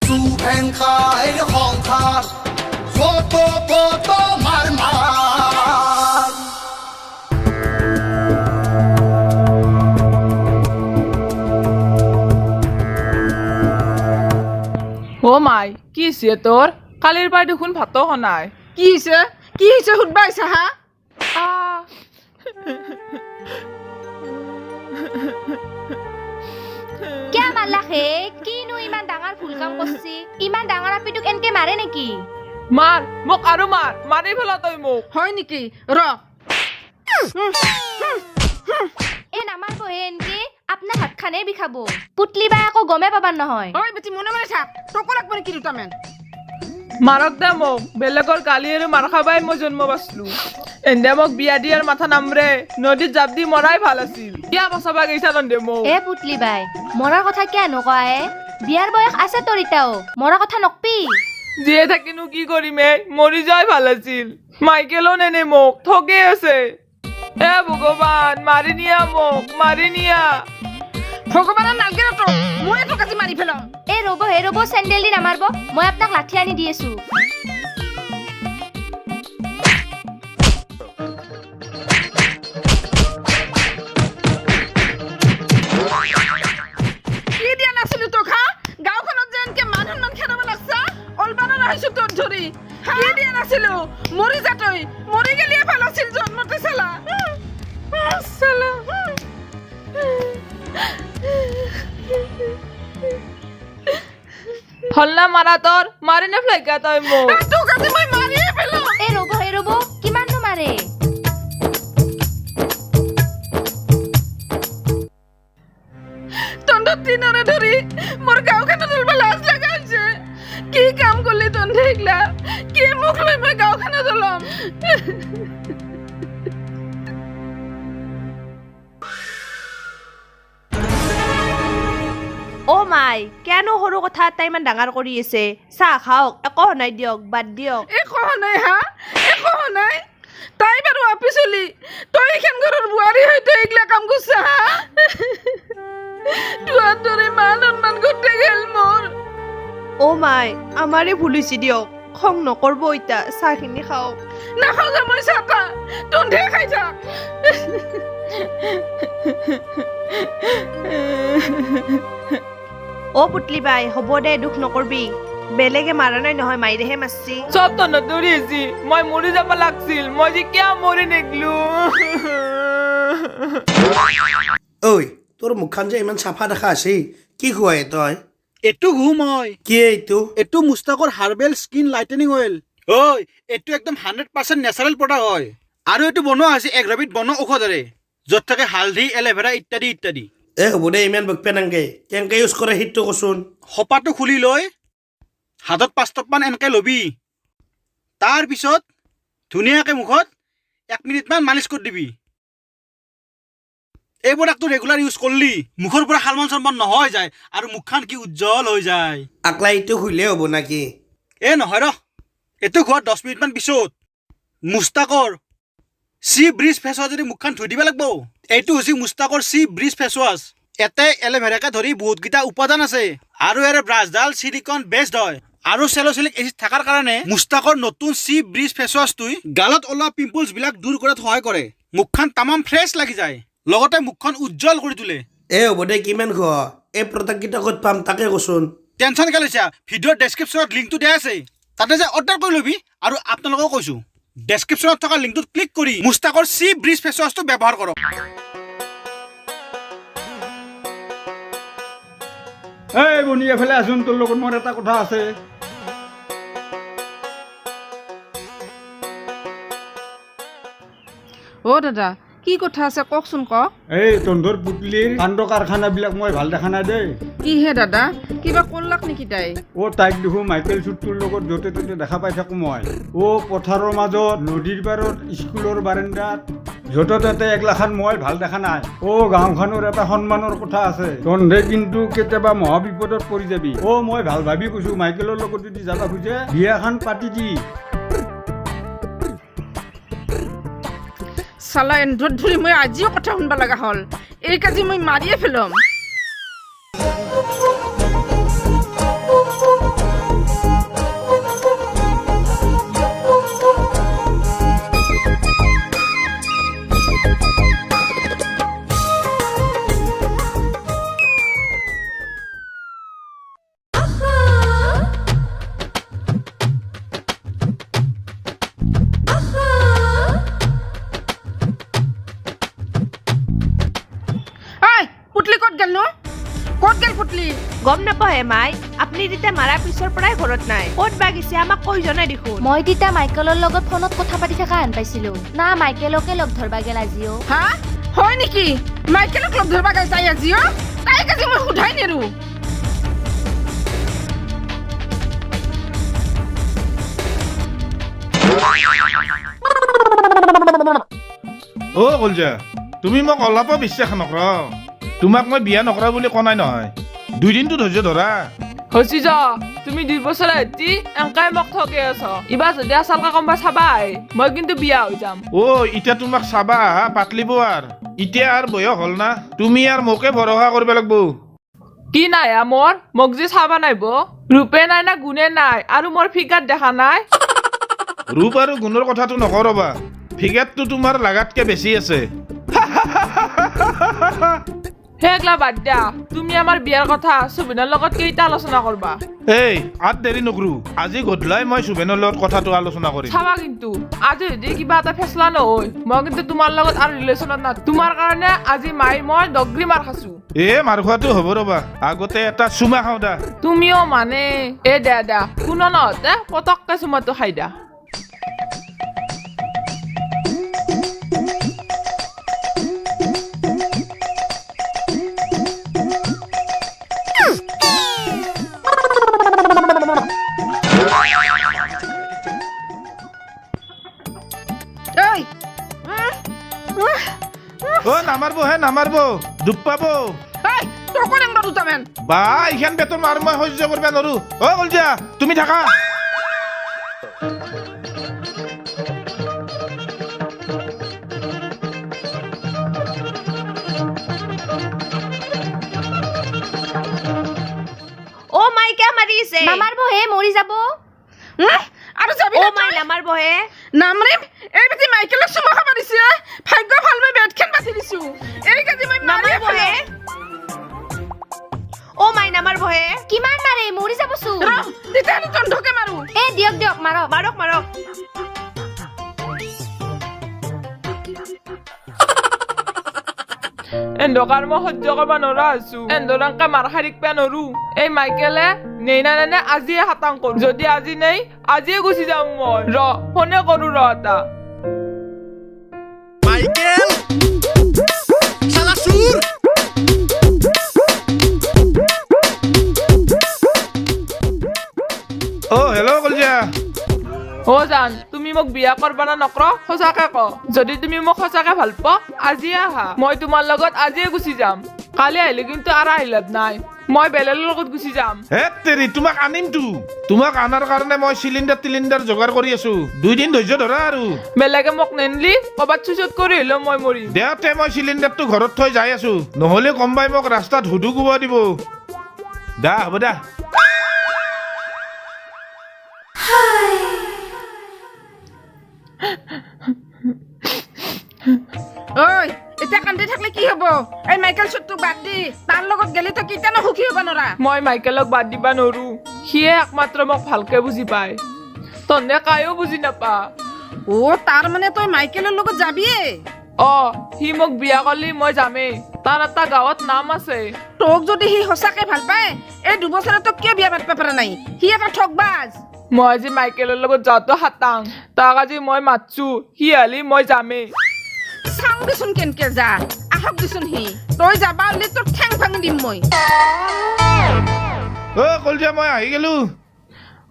zu pen khai hong thar photo mar mar ও মাই কি হৈছে তোৰ কালিৰ পৰা দেখোন ভাতো খনাই কি হৈছে সুধবা আহিছা হা क्या मारला हे किनु इमान डाঙৰ ভুল কাম কৰছি ইমান ডাঙৰ আপিটোক এনকে মাৰে নেকি মাৰ মোক আৰু মাৰি ফেলা তই মোক হয় নেকি ৰ এ নামাৰব হে এনকে আপোনাৰ হাত খানে বিখাব পুতলি বা আকৌ গমে পাবাৰ নহয় ঐ বেটি মনে মনে থাক তোকো লাগব নেকি দুটামান মাৰক দে মোক বেলেগৰ গালি আৰু মাৰ খাবাই মই জন্ম পাইছিলো এনে মোক বিয়া দিয়াৰ মাথা নামৰে নদীত জাপ দি মৰাই ভাল আছিল কিয়া বচাবা গৈছা তন্দে মোক এ পুতলি বাই মৰাৰ কথা কিয় নকৱা এ বিয়াৰ বয়স আছে তোৰ ইটাও মৰাৰ কথা নকবি জীয়ে থাকিনো কি কৰিমে মৰি যাই ভাল আছিল মাইকেলো নেনে মোক ঠগে আছে এ ভগৱান মাৰি নিয়া মোক মাৰি নিয়া ভগৱানৰ নালগে তো মই তোক আজি মাৰি ফেলাম এ ৰব চেন্ডেল দি নামাৰব মই আপোনাক লাঠি আনি দি আছো কি দিয়া নাছিলো তোক হা গাঁওখনত যেনকে মানুহ নন খেদাব লাগছা অলবানৰ আহিছো তোৰ ধৰি কি দিয়া নাছিলো মৰি যা তই মৰি গেলিয়ে ভাল আছিল জন্মতে চালা চালা হল্লা মাৰা তোৰ মাৰি নেফেলাইকা তই মোক তোক আজি মই মাৰিয়ে পেলাম এ ৰব কিমাননো মাৰে তন্দৰ দিনৰে ধৰি মোৰ গাঁওখনত অলবা লাজ লগা হৈছে কি কাম কৰিলি তন্দে এইগলা কি মুখ লৈ মই গাঁওখনত ওলাম ও মাই কেন সৰু কথা এটা ইমান ডাঙৰ কৰি আছে চাহ খাওক একো নাই দিয়ক বাদ দিয়ক একো নাই হা একো নাই তাই বাৰু আপি চলি তই এইখান ঘৰৰ বুৱাৰী হৈ তই এইগলা কাম কৰিছা হা তোৰ দৰে মান সন্মান গোটেই গেল মোৰ ও মাই আমাৰে ভুল হৈছে দিয়ক খং নকৰব ইতা চাহখিনি খাওক নাখাওঁ যে মই চাহটা তন্ধে খাই থাক ও পুতলি বাই হ'ব দে দুখ নকৰবি বেলেগে মাৰা নাই নহয় মাইৰেহে মাৰছি চব তন্দত দৌৰি আহিছি মই মৰি যাব লাগছিল মই যে কিয় মৰি নেগলো ঐ তোৰ মুখখন যে ইমান চাফা দেখা আছে কি খুৱাই তই এটু ঘু মই কি এইটো এটু মুস্তাকৰ হাৰ্বেল স্কিন লাইটেনিং অইল ঐ এটু একদম 100% ন্যাচাৰেল প্ৰডাক্ট হয় আৰু এটু বনোৱা আছে এগ্ৰাবিট বনোৱা ঔষধৰে য'ত থাকে হালধি এল'ভেৰা ইত্যাদি ইত্যাদি এ হ'ব দে ইমান বকপে নাংগে কেনেকে ইউজ কৰে সেইটো কচোন খপাটো খুলি লৈ হাতত 5 টকমান এনেকে ল'বি তাৰপিছত ধুনীয়াকৈ মুখত 1 মিনিটমান মালিচ কৰি দিবি এই প্ৰডাক্টটো ৰেগুলাৰ ইউজ কৰিলি মুখৰ পৰা শালমন চালমন নহয় যায় আৰু মুখখন কি উজ্জ্বল হৈ যায় আকলা এইটো খুলিলে হ'ব নাকি এ নহয় ৰ এইটো খোৱাৰ 10 মিনিটমান পিছত মুস্তাকৰ সি ব্ৰিজ ফেচ ৱাছ যদি মুখখন ধুই দিব লাগিব এইটো হৈছে মুস্তাকৰ সি ব্ৰিজ ফেচ ৱাছ এতে এল'ভেৰাকে ধৰি বহুতকেইটা উপাদান আছে আৰু ইয়াৰ ব্ৰাছডাল সিলিকন বেছড হয় আৰু চেলোচিলিক এচিড থকাৰ কাৰণে মুস্তাকৰ নতুন সি ব্ৰিজ ফেচ ৱাছটোই গালত ওলোৱা পিম্পলছ বিলাক দূৰ কৰাত সহায় কৰে মুখখন তামাম ফ্ৰেছ লাগি যায় লগতে মুখখন উজ্জ্বল কৰি তোলে এ হ'ব দে কিমান খোৱা এই প্ৰডাক্টকেইটা ক'ত পাম তাকে কচোন টেনশ্যন কেলে লৈছা ভিডিঅ'ৰ ডেছক্ৰিপশ্যনত লিংকটো দিয়া আছে তাতে যে অৰ্ডাৰ কৰি ল'বি আৰু আপোনালোকক কৈছোঁ ডেছক্ৰিপশ্যনত থকা লিংকটোত ক্লিক কৰি মুস্তাকৰ সি ব্ৰিজ ফেচ ৱাছটো ব্যৱহাৰ কৰক এই বনি এফালে আছোন তোৰ লগত মোৰ এটা কথা আছে অ দাদা কি কথা আছে কওকচোন ক এই তন্ধৰ পুতলিৰ কাণ্ড কাৰখানাবিলাক মই ভাল দেখা নাই দেই কিহে দাদা কিবা কৰলাক নেকি তাই তাইক দেখো মাইকেল চুটটোৰ লগত য'তে ত'তে দেখা পাই থাকো মই পথাৰৰ মাজত নদীৰ পাৰত স্কুলৰ বাৰাণ্ডাত য'তে ত'তে একলাখান মই ভাল দেখা নাই গাঁওখনৰ এটা সন্মানৰ কথা আছে তন্ধে কিন্তু কেতিয়াবা মহাবিপদত পৰি যাবি মই ভাল ভাবি কৈছো মাইকেলৰ লগত যদি যাবা খোজে বিয়াখন পাতি দি চালা এন্ধত ধৰি মই আজিও কথা শুনবা লগা হ'ল এই কাজি মই মাৰিয়ে ফেলম গম নাপাহে মাই আপুনি তেতিয়া মাৰাৰ পিছৰ পৰাই ঘৰত নাই ক'ত বা গেছে আমাক কৈ জনাই দেখোন মই তেতিয়া মাইকেলৰ লগত ফোনত কথা পাতি থকা হেন পাইছিলো না মাইকেলকে লগ ধৰবা গেল আজিও হা হয় নেকি মাইকেলক লগ ধৰবা গাই তাই আজিও তাইক আজি মই সোধাই নেৰো অ কলজা তুমি মোক অলপো বিশ্বাস নকৰা তোমাক মই বিয়া নকৰা বুলি কোৱা নাই নহয় 2 দিনটো ধৈৰ্য ধৰা হচি যা তুমি 2 বছৰ এতি এংকাই মোক ঠকে আছ ইবা যদি আছালকা কমবা চাবাই মই কিন্তু বিয়া হৈ যাম অ ইটা তোমাক চাবা পাতলিব আর ইটা আর বয়স হল না তুমি আর মোকে ভরসা করবে লাগবো কি নাই মোৰ মোক যে চাবা নাইব ৰূপে নাই না গুণে নাই আৰু মোৰ ফিগাৰ দেখা নাই ৰূপ আৰ গুণৰ কথাটো নকৰবা ফিগাৰটো তোমাৰ লাগাতকে বেছি আছে হেগলা বাদ দিয়া তুমি আমাৰ বিয়াৰ কথা সুবিনৰ লগত কেইটা আলোচনা কৰবা এই আত দেৰি নকৰো আজি গধলাই মই সুবেনৰ লগত কথাটো আলোচনা কৰিম চাবা কিন্তু আজি যদি কিবা এটা ফেছলা নহয় মই কিন্তু তোমাৰ লগত আৰু ৰিলেশ্যনত না তোমাৰ কাৰণে আজি মাই মই ডগৰি মাৰ খাছো এ মাৰ খোৱাটো হ'ব ৰবা আগতে এটা চুমা খাওঁ দা তুমিও মানে এ দা কোনো নহতে পতককে চুমাটো খাই দা এই ও নামাৰব দুপ পাব এই তোকো নেংবা দুটামান বা ইখান বেতন মাৰ মই সহ্য কৰিব নোৱাৰো অ কলজা তুমি থাকা ও মাই কিয় মাৰিছে নামাৰব হে মৰি যাব আৰু যাবি ও না মাই তই? নামাৰব হে নামৰিম এই বেটি মাইকেলক চুমা খাব দিছে ভাগ্য ভাল মই বেটখন বাছি দিছো এই কাজি মই মাৰিয়ে নামাৰব হে ও মাই নামাৰব হে কিমান মাৰে মৰি যাব চোন ৰ তেতিয়াহ'লে তন্ধকে মাৰো এ দিয়ক মাৰক মাৰক মাৰক এন্দকাৰ মই সহ্য কৰিব নোৱাৰা আছো এন্দৰাংকা মাৰ খাৰিক পে নৰো এই মাইকেলে নেইনা নেনে আজিয়ে হাতাং কৰো যদি আজি নেই আজিয়ে গুচি যাম মই ৰ ফোনে কৰো ৰ এটা মাইকেল শালা সুৰ অ হেল্ল' কলজা অ জান তুমি মোক বিয়া কৰবা না নকৰ সঁচাকে ক যদি তুমি মোক সঁচাকে ভাল পোৱা আজিয়ে আহা মই তোমাৰ লগত আজিয়ে গুচি যাম কালি আহিলে কিন্তু আৰু আহিলাত নাই মই বেলেগৰ লগত গুচি যাম হে তেৰি তোমাক আনিমতো তোমাক আনাৰ কাৰণে মই চিলিণ্ডাৰ যোগাৰ কৰি আছো 2 দিন ধৈৰ্য ধৰা আৰু বেলেগে মোক নেনলি ক'ৰবাত চুচত কৰি হলেও মই মৰিম দেওতে মই চিলিণ্ডাৰটো ঘৰত থৈ যাই আছো নহ'লে কমবাই মোক ৰাস্তাত হুদু কোব দিব দা হ'ব দা ঐ এতিয়া কান্দি থাকলে কি হব এই মাইকেল চুটটো বাদ দি তাৰ লগত গেলি তো কিতানো সুখী হব নৰা মই মাইকেলক বাদ দিবা নৰো সিয়ে একমাত্ৰ মোক ভালকে বুজি পায় তন্দে কায়ো বুজি নাপা ও তাৰ মানে তই মাইকেলৰ লগত যাবিয়ে অ সি মোক বিয়া কৰলি মই যামেই তাৰ এটা গাঁৱত নাম আছে তোক যদি সি সঁচাকে ভাল পায় এই 2 বছৰে তোক কিয় বিয়া পাতিব পৰা নাই সি এটা ঠগবাজ মই আজি মাইকেলৰ লগত যাওঁতে হাতাং তাক আজি মই মাতছো সি হালি মই যামেই চাওঁ দেচোন কেনকে যা আহক দেচোন সি তই যাবা হলে তোৰ ঠেং ভাঙি দিম মই অ কলজা মই আহি গেলো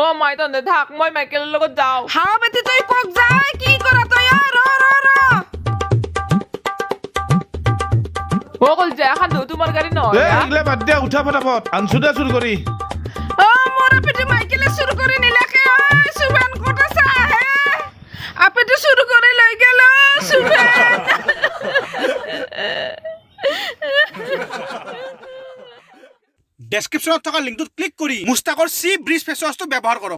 অ মই তন্দে থাক মই মাইকেলৰ লগত যাওঁ হাও বেটি তই কক যায় কি কৰা তই ৰ অ কল যায় এখন তোমাৰ গাড়ী এ নহয় এইগিলা বাদ দিয়া উঠা ফটাফট আনছো দে চুৰ কৰি অ মোৰ আপেটি মাইকেলে চুৰ কৰি নিলাকে ঐ সুবেন ক'ত আছা হে আপেটি চুৰ কৰি লৈ গেল সুবেন ডেছক্ৰিপশ্যনত থকা লিংকটোত ক্লিক কৰি মুস্তাকৰ চি ব্ৰিজ ফেচ ৱাছটো ব্যৱহাৰ কৰক